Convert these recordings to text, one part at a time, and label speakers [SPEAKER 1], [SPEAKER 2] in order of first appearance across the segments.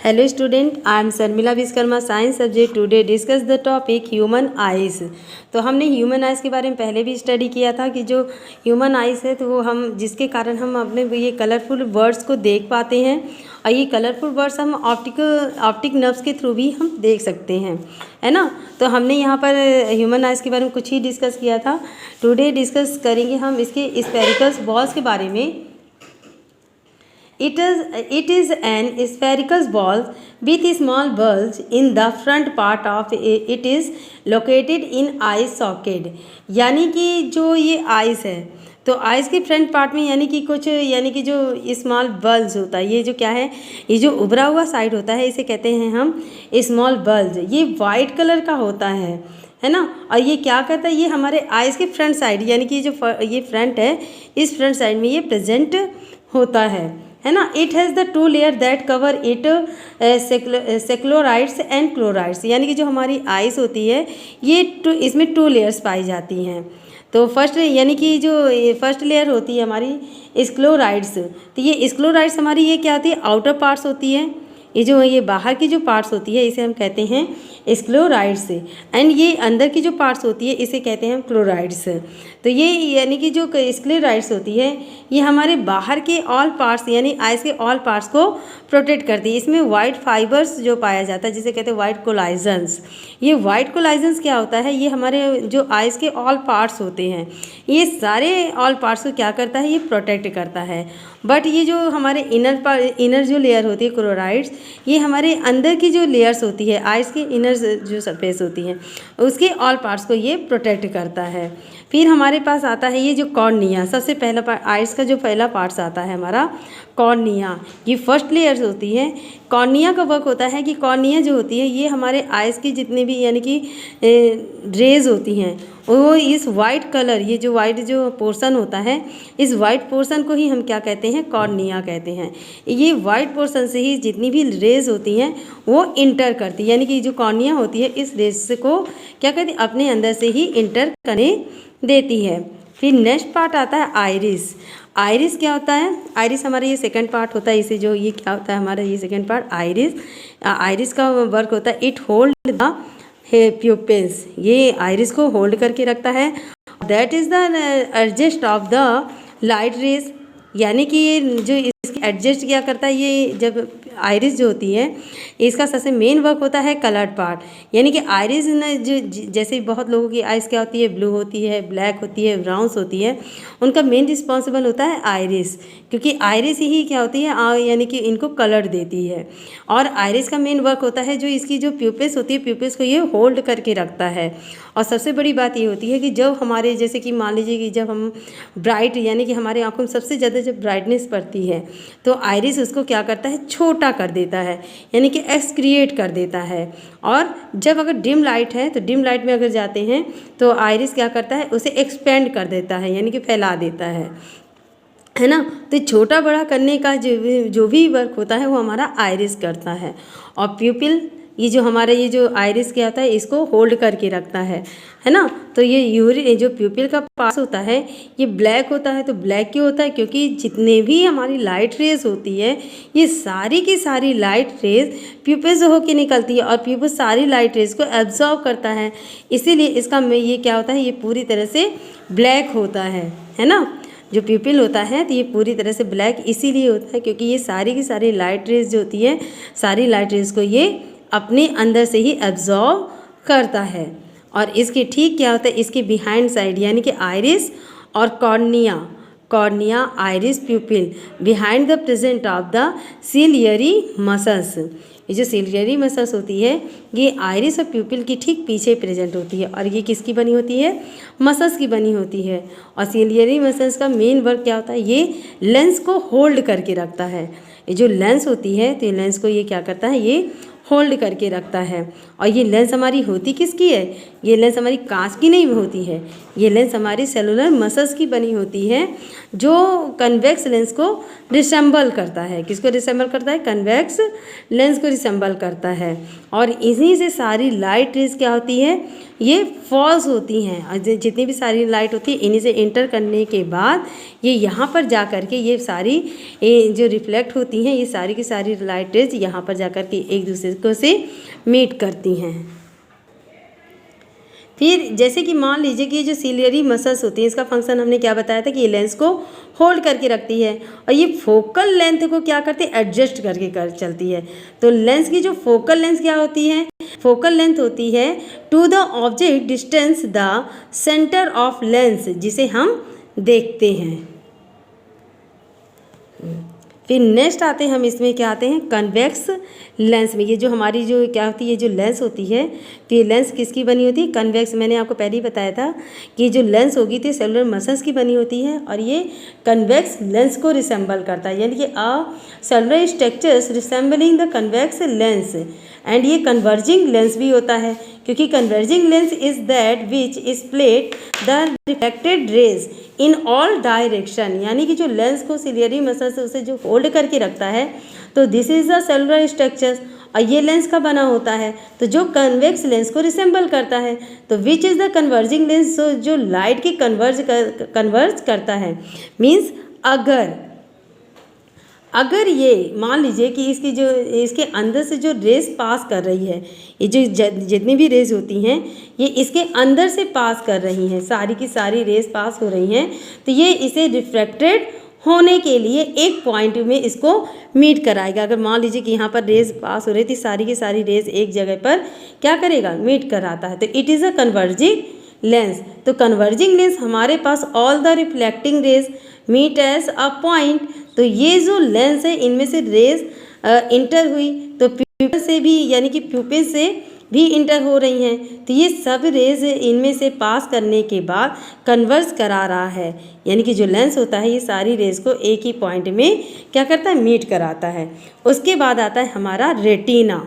[SPEAKER 1] Hello student, I am Sarmila Viskarma, science subject. Today discuss the topic human eyes. तो हमने human eyes के बारे में पहले भी स्टडी किया था कि जो ह्यूमन आइज़ है तो वो हम जिसके कारण हम अपने ये कलरफुल वर्ड्स को देख पाते हैं और ये कलरफुल वर्ड्स हम ऑप्टिक नर्व्स के थ्रू भी हम देख सकते हैं, है ना। तो हमने यहाँ पर ह्यूमन आइज़ के बारे में कुछ ही डिस्कस किया था। टुडे डिस्कस करेंगे हम इसके स्फेरिकल बॉल्स के बारे में। It is an spherical ball with a small bulge in the front part of it is located in eye socket। यानी कि जो ये आइज़ है तो आइज़ के फ्रंट पार्ट में यानी कि जो स्मॉल बल्ज होता है, ये जो क्या है, ये जो उभरा हुआ साइड होता है इसे कहते हैं हम स्मॉल बल्ज। ये वाइट कलर का होता है ना। और ये क्या करता है, ये हमारे आइज़ के फ्रंट साइड यानी कि जो ये फ्रंट है इस फ्रंट साइड में ये प्रेजेंट होता है ना। It has the two layer that cover it सेक्लोराइड्स एंड क्लोराइड्स। यानी कि जो हमारी आइज़ होती है ये इसमें टू लेयर्स पाई जाती हैं। तो फर्स्ट यानी कि जो फर्स्ट लेयर होती है हमारी स्क्लोराइड्स, तो ये स्क्लोराइड्स हमारी ये क्या होती है, आउटर पार्ट्स होती है। ये बाहर की जो पार्ट्स होती है इसे हम कहते हैं स्क्लोराइड्स, एंड ये अंदर की जो पार्ट्स होती है इसे कहते हैं क्लोराइड्स। तो ये यानी कि जो स्क्लेराइड्स होती है ये हमारे बाहर के ऑल पार्ट्स यानी आइज़ के ऑल पार्ट्स को प्रोटेक्ट करती है। इसमें वाइट फाइबर्स जो पाया जाता है जिसे कहते हैं वाइट कोलाइजन्स। ये वाइट कोलाइजन्स क्या होता है, ये हमारे जो आइज़ के ऑल पार्ट्स होते हैं ये सारे ऑल पार्ट्स को क्या करता है, ये प्रोटेक्ट करता है। बट ये जो हमारे इनर जो लेयर होती है क्लोराइड्स, ये हमारे अंदर की जो लेयर्स होती है आइज़ के इनर जो सरफेस होती है उसके ऑल पार्ट्स को ये प्रोटेक्ट करता है। फिर हमारे पास आता है ये जो कॉर्निया, सबसे पहला पार्ट आइज़ का जो पहला पार्ट्स आता है हमारा कॉर्निया। ये फर्स्ट लेयर्स होती है। कॉर्निया का वर्क होता है कि कॉर्निया जो होती है ये हमारे आइज़ की जितने भी यानी कि रेज होती हैं वो इस वाइट कलर, ये जो वाइट जो पोर्शन होता है इस वाइट पोर्शन को ही हम क्या कहते हैं, कॉर्निया कहते हैं। ये वाइट पोर्शन से ही जितनी भी रेज होती हैं वो इंटर करती है, यानी कि जो कॉर्निया होती है इस रेज को क्या कहती है, अपने अंदर से ही इंटर करने देती है। फिर नेक्स्ट पार्ट आता है आइरिस। आइरिस क्या होता है, आइरिस हमारा ये सेकंड पार्ट होता है। इसे जो ये क्या होता है हमारा ये सेकंड पार्ट आइरिस। आइरिस का वर्क होता है इट होल्ड द प्यूपिल्स। ये आइरिस को होल्ड करके रखता है। That is the adjust of the light rays, यानी कि ये जो इसकी एडजस्ट क्या करता है, ये जब आइरिस जो होती है इसका सबसे मेन वर्क होता है कलर्ड पार्ट। यानी कि आइरिस ने जो जैसे बहुत लोगों की आइज़ क्या होती है, ब्लू होती है, ब्लैक होती है, ब्राउन्स होती है, उनका मेन रिस्पॉन्सिबल होता है आइरिस, क्योंकि आइरिस ही क्या होती है यानी कि इनको कलर देती है। और आइरिस का मेन वर्क होता है जो इसकी जो प्यूपिल्स होती है प्यूपिल्स को ये होल्ड करके रखता है। और सबसे बड़ी बात ये होती है कि जब हमारे जैसे कि मान लीजिए कि जब हम ब्राइट यानी कि हमारे आँखों में सबसे ज़्यादा जब ब्राइटनेस पड़ती है तो आइरिस उसको क्या करता है, छोटा कर देता है, यानी कि एक्सक्रिएट कर देता है। और जब अगर डिम लाइट है तो डिम लाइट में अगर जाते हैं तो आइरिस क्या करता है, उसे एक्सपेंड कर देता है, यानी कि फैला देता है ना। तो छोटा बड़ा करने का जो भी वर्क होता है वो हमारा आइरिस करता है। और प्यूपिल ये जो हमारा ये जो आइरिस क्या होता है इसको होल्ड करके रखता है ना। तो ये जो प्यूपिल का पास होता है ये ब्लैक होता है। तो ब्लैक क्यों होता है, क्योंकि जितने भी हमारी लाइट रेज होती है ये सारी की सारी लाइट रेज प्यूपिल से होकर निकलती है और प्यूपिल सारी लाइट रेज को एब्जॉर्ब करता है, इसीलिए इसका ये क्या होता है, ये पूरी तरह से ब्लैक होता है ना। जो प्यूपिल होता है तो ये पूरी तरह से ब्लैक इसीलिए होता है क्योंकि ये सारी की सारी लाइट रेज जो होती है सारी लाइट रेज को ये अपने अंदर से ही एब्जॉर्ब करता है। और इसके ठीक क्या होता है, इसके बिहाइंड साइड यानी कि आइरिस और cornea iris प्यूपिल behind the present of the ciliary muscles. ये जो सिलियरी मसल्स होती है ये आइरिस और प्यूपिल की ठीक पीछे प्रेजेंट होती है और ये किसकी बनी होती है, मसल्स की बनी होती है। और सिलियरी मसल्स का मेन वर्क क्या होता है, ये लेंस को होल्ड करके रखता है। ये जो लेंस होती है तो ये लेंस को ये क्या करता है, ये होल्ड करके रखता है। और ये लेंस हमारी होती किसकी है? ये लेंस हमारी कांच की नहीं होती है, ये लेंस हमारी सेलुलर मसल्स की बनी होती है, जो कन्वेक्स लेंस को रिसेंबल करता है। किसको रिसेंबल करता है? कन्वेक्स लेंस को रिसेंबल करता है। और इन्हीं से सारी लाइट रेज क्या होती है? ये फॉल्स होती हैं। और जितनी भी सारी लाइट होती है इन्हीं से इंटर करने के बाद ये यहाँ पर जा कर के ये सारी जो रिफ्लेक्ट होती हैं, ये सारी की सारी लाइट रेज यहाँ पर जा कर के एक दूसरे को से मीट करती हैं। फिर जैसे कि मान लीजिए कि ये जो सिलियरी मसल्स होती हैं, इसका फंक्शन हमने क्या बताया था कि ये लेंस को होल्ड करके रखती है और ये फोकल लेंथ को क्या करती है? एडजस्ट करके चलती है। तो लेंस की जो फोकल लेंथ क्या होती है? फोकल लेंथ होती है to the object distance the centre of lens, जिसे हम देखते हैं। फिर नेक्स्ट आते हैं हम, इसमें क्या आते हैं? कन्वेक्स लेंस में। ये जो हमारी जो क्या होती है, ये जो लेंस होती है, तो ये लेंस किसकी बनी होती है? कन्वेक्स। मैंने आपको पहले ही बताया था कि जो लेंस होगी तो सेलुलर मसल्स की बनी होती है और ये कन्वेक्स लेंस को रिसेंबल करता है, यानी कि cellular structures resembling the convex lens. And ये कन्वर्जिंग लेंस भी होता है, क्योंकि converging lens is that which split the reflected rays in all direction. यानी कि जो लेंस को सिलियरी मसल से उसे जो होल्ड करके रखता है, तो this is the cellular structures. और ये लेंस का बना होता है तो जो कन्वेक्स लेंस को रिसेंबल करता है, तो which is the converging lens, जो लाइट की कन्वर्ज करता है। मीन्स अगर ये मान लीजिए कि इसकी जो इसके अंदर से जो रेस पास कर रही है, ये जो जितनी भी रेस होती हैं ये इसके अंदर से पास कर रही हैं, सारी की सारी रेस पास हो रही हैं, तो ये इसे रिफ्रैक्टेड होने के लिए एक पॉइंट में इसको मीट कराएगा। अगर मान लीजिए कि यहाँ पर रेस पास हो रही थी, सारी की सारी रेस एक जगह पर क्या करेगा? मीट कराता है, तो it is a converging lens. तो कन्वर्जिंग लेंस हमारे पास all the reflecting rays meet as a point. तो ये जो लेंस है इनमें से रेस इंटर हुई तो प्यूपिल से भी, यानी कि प्यूपिल से भी इंटर हो रही हैं, तो ये सब रेज इनमें से पास करने के बाद कन्वर्ज करा रहा है। यानी कि जो लेंस होता है ये सारी रेज को एक ही पॉइंट में क्या करता है? मीट कराता है। उसके बाद आता है हमारा रेटिना।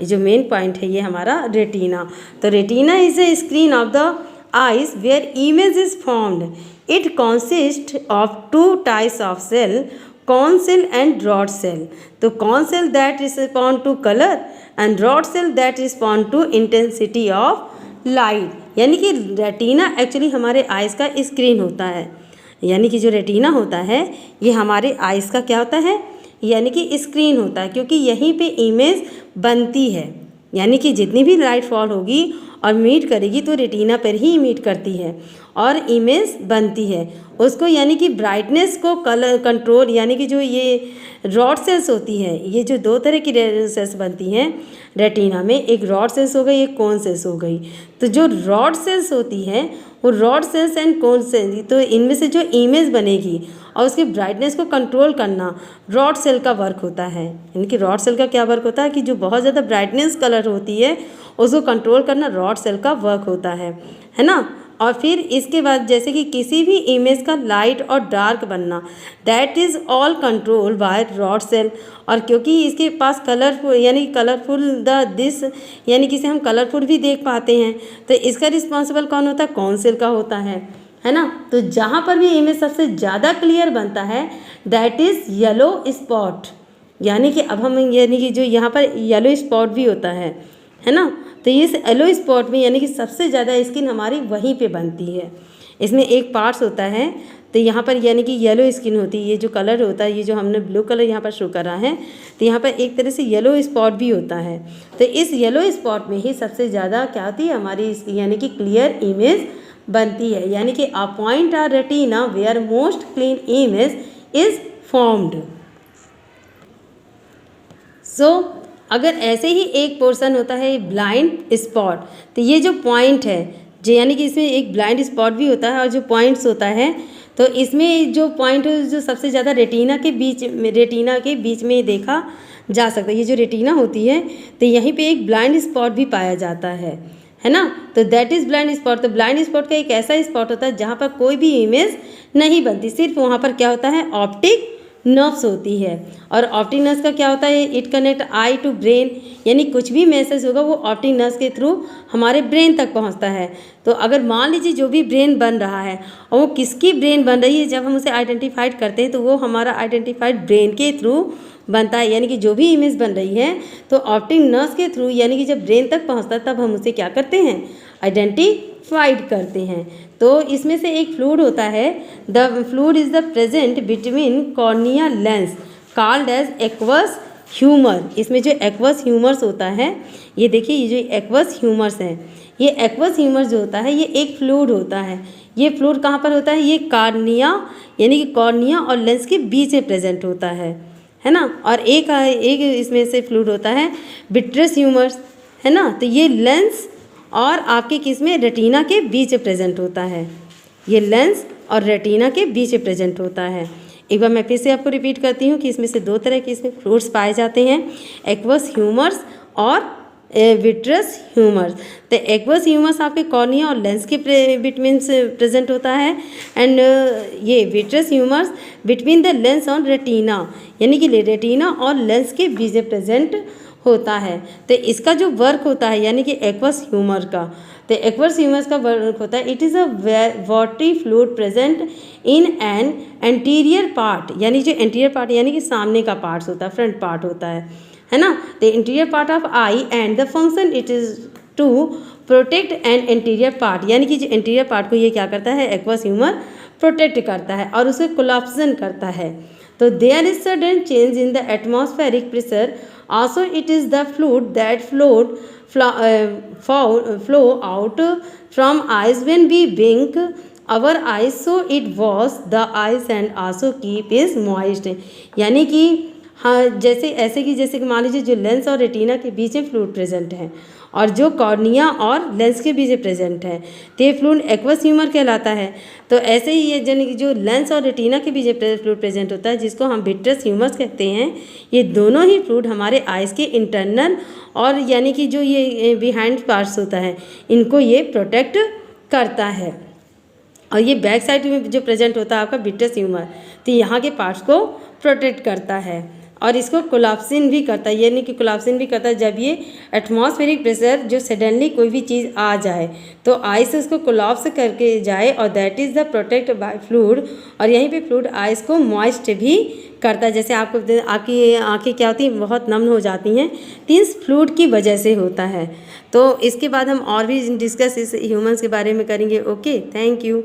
[SPEAKER 1] ये जो मेन पॉइंट है ये हमारा रेटिना। तो retina is a screen of the eyes where image is formed. It consist of two types of cell, cone cell and rod cell. तो cone cell that respond to color and rod cell that respond to intensity of light. यानी कि retina actually हमारे eyes का screen होता है। यानी कि जो रेटिना होता है ये हमारे आइज़ का क्या होता है? यानी कि स्क्रीन होता है, क्योंकि यहीं पे इमेज बनती है। यानी कि जितनी भी लाइट फॉल होगी और मीट करेगी तो रेटिना पर ही मीट करती है और इमेज बनती है उसको। यानी कि ब्राइटनेस को कलर कंट्रोल, यानी कि जो ये रॉड सेल्स होती हैं, ये जो दो तरह की सेल्स बनती हैं रेटिना में, एक रॉड सेल्स हो गई, एक कोन सेल्स हो गई। तो जो रॉड सेल्स होती हैं वो rod sales and cone cells, तो इनमें से जो इमेज बनेगी और उसकी ब्राइटनेस को कंट्रोल करना रॉड सेल का वर्क होता है। यानी कि रॉड सेल का क्या वर्क होता है कि जो बहुत ज़्यादा ब्राइटनेस कलर होती है उसको कंट्रोल करना रॉड सेल का वर्क होता है ना। और फिर इसके बाद जैसे कि किसी भी इमेज का लाइट और डार्क बनना, that is all control by rod cell. और क्योंकि इसके पास कलरफुल, यानी कलरफुल द दिस, यानी कि इसे हम कलरफुल भी देख पाते हैं, तो इसका रिस्पॉन्सिबल कौन होता है? कौन सेल का होता है ना। तो जहाँ पर भी इमेज सबसे ज़्यादा क्लियर बनता है दैट इज़ येलो स्पॉट। यानी कि अब हम, यानी कि जो यहाँ पर येलो स्पॉट भी होता है ना, तो इस येलो स्पॉट में यानी कि सबसे ज़्यादा स्किन हमारी वहीं पे बनती है। इसमें एक पार्ट्स होता है, तो यहाँ पर यानी कि येलो स्किन होती है। ये जो कलर होता है, ये जो हमने ब्लू कलर यहाँ पर शो करा है, तो यहाँ पर एक तरह से येलो स्पॉट भी होता है। तो इस येलो स्पॉट में ही सबसे ज़्यादा क्या होती है? हमारी यानी कि क्लियर इमेज बनती है। यानी कि a point are retina where most clean image is formed. So अगर ऐसे ही एक पोर्शन होता है ब्लाइंड स्पॉट, तो ये जो पॉइंट है जो, यानी कि इसमें एक ब्लाइंड स्पॉट भी होता है और जो पॉइंट्स होता है, तो इसमें जो पॉइंट जो सबसे ज़्यादा रेटिना के बीच में देखा जा सकता है। ये जो रेटिना होती है तो यहीं पे एक ब्लाइंड स्पॉट भी पाया जाता है ना। तो दैट इज़ ब्लाइंड स्पॉट। तो ब्लाइंड स्पॉट का एक ऐसा स्पॉट होता है जहाँ पर कोई भी इमेज नहीं बनती, सिर्फ वहाँ पर क्या होता है? ऑप्टिक नर्व्स होती है। और ऑप्टिक नर्व्स का क्या होता है, it connect eye to brain, यानी कुछ भी मैसेज होगा वो ऑप्टिक नर्व्स के थ्रू हमारे ब्रेन तक पहुंचता है। तो अगर मान लीजिए जो भी ब्रेन बन रहा है और वो किसकी ब्रेन बन रही है, जब हम उसे आइडेंटिफाइड करते हैं तो वो हमारा आइडेंटिफाइड ब्रेन के थ्रू बनता है, यानी कि जो भी इमेज बन रही है तो ऑप्टिक नर्व्स के थ्रू, यानी कि जब ब्रेन तक पहुंचता है तब हम उसे क्या करते हैं, आइडेंटिफाइड करते हैं। तो इसमें से एक फ्लूइड होता है, the fluid is the present between cornea lens called as aqueous humour. इसमें जो एक्वस ह्यूमर्स होता है, ये देखिए ये जो एक्वस ह्यूमर्स है, ये एक्वस ह्यूमर जो होता है ये एक फ्लूइड होता है। ये फ्लूइड कहाँ पर होता है, ये कॉर्निया यानी कि कॉर्निया और लेंस के बीच में प्रेजेंट होता है ना। और एक इसमें से फ्लूइड होता है विट्रस ह्यूमर्स, है ना। तो ये लेंस और आपके किस में, रेटिना के बीच प्रेजेंट होता है। ये लेंस और रेटिना के बीच प्रेजेंट होता है। एक बार मैं फिर से आपको रिपीट करती हूँ कि इसमें से दो तरह के इसमें फ्लूइड्स पाए जाते हैं, एक्वस ह्यूमर्स और विट्रस ह्यूमर्स। तो एक्वस ह्यूमर्स आपके कॉर्निया और लेंस के बिटवीन से प्रेजेंट होता है, एंड ये vitreous humours between the lens और रेटिना, यानी कि रेटिना और लेंस के बीच में प्रेजेंट होता है। तो इसका जो वर्क होता है यानी कि एक्वस ह्यूमर का, तो एक्वस ह्यूमर्स का वर्क होता है, it is a watery fluid present in an anterior part, यानी जो एंटीरियर पार्ट यानी कि सामने का पार्ट होता है, फ्रंट पार्ट होता है ना। The interior part of eye and the function it is to protect an anterior part, यानी कि जो एंटीरियर पार्ट को ये क्या करता है, एक्वस ह्यूमर प्रोटेक्ट करता है और उसे कोलैप्सन करता है। तो there is sudden change in the atmospheric pressure, also it is the fluid that flow out from eyes when we blink our eyes, so it wash the eyes and also keep is moist। यानी कि हाँ, जैसे ऐसे कि जैसे कि मान लीजिए जो लेंस और रेटिना के बीच में फ्लूइड प्रेजेंट है और जो कॉर्निया और लेंस के बीच में प्रेजेंट है, तो ये फ्लूइड एक्वस ह्यूमर कहलाता है। तो ऐसे ही ये यानी कि जो लेंस और रेटिना के बीच में फ्लूइड प्रेजेंट होता है जिसको हम विट्रस ह्यूमर्स कहते हैं, ये दोनों ही फ्लूइड हमारे आइज़ के इंटरनल और यानी कि जो ये बिहाइंड पार्ट्स होता है इनको ये प्रोटेक्ट करता है। और ये बैक साइड में जो प्रेजेंट होता है आपका विट्रस ह्यूमर, तो यहाँ के पार्ट्स को प्रोटेक्ट करता है और इसको कोलैप्सिन भी करता है, यानी कि कोलैप्सिन भी करता है जब ये एटमॉस्फेरिक प्रेशर जो सडनली कोई भी चीज़ आ जाए तो आइस उसको कोलैप्स करके जाए, और that is the protect by fluid. और यहीं पे फ्लूइड आइस को मॉइस्ट भी करता है। जैसे आपको आपकी आँखें क्या होती हैं, बहुत नम हो जाती हैं, तो इस फ्लूइड की वजह से होता है। तो इसके बाद हम और भी डिस्कस इस ह्यूमन्स के बारे में करेंगे। Okay, thank you.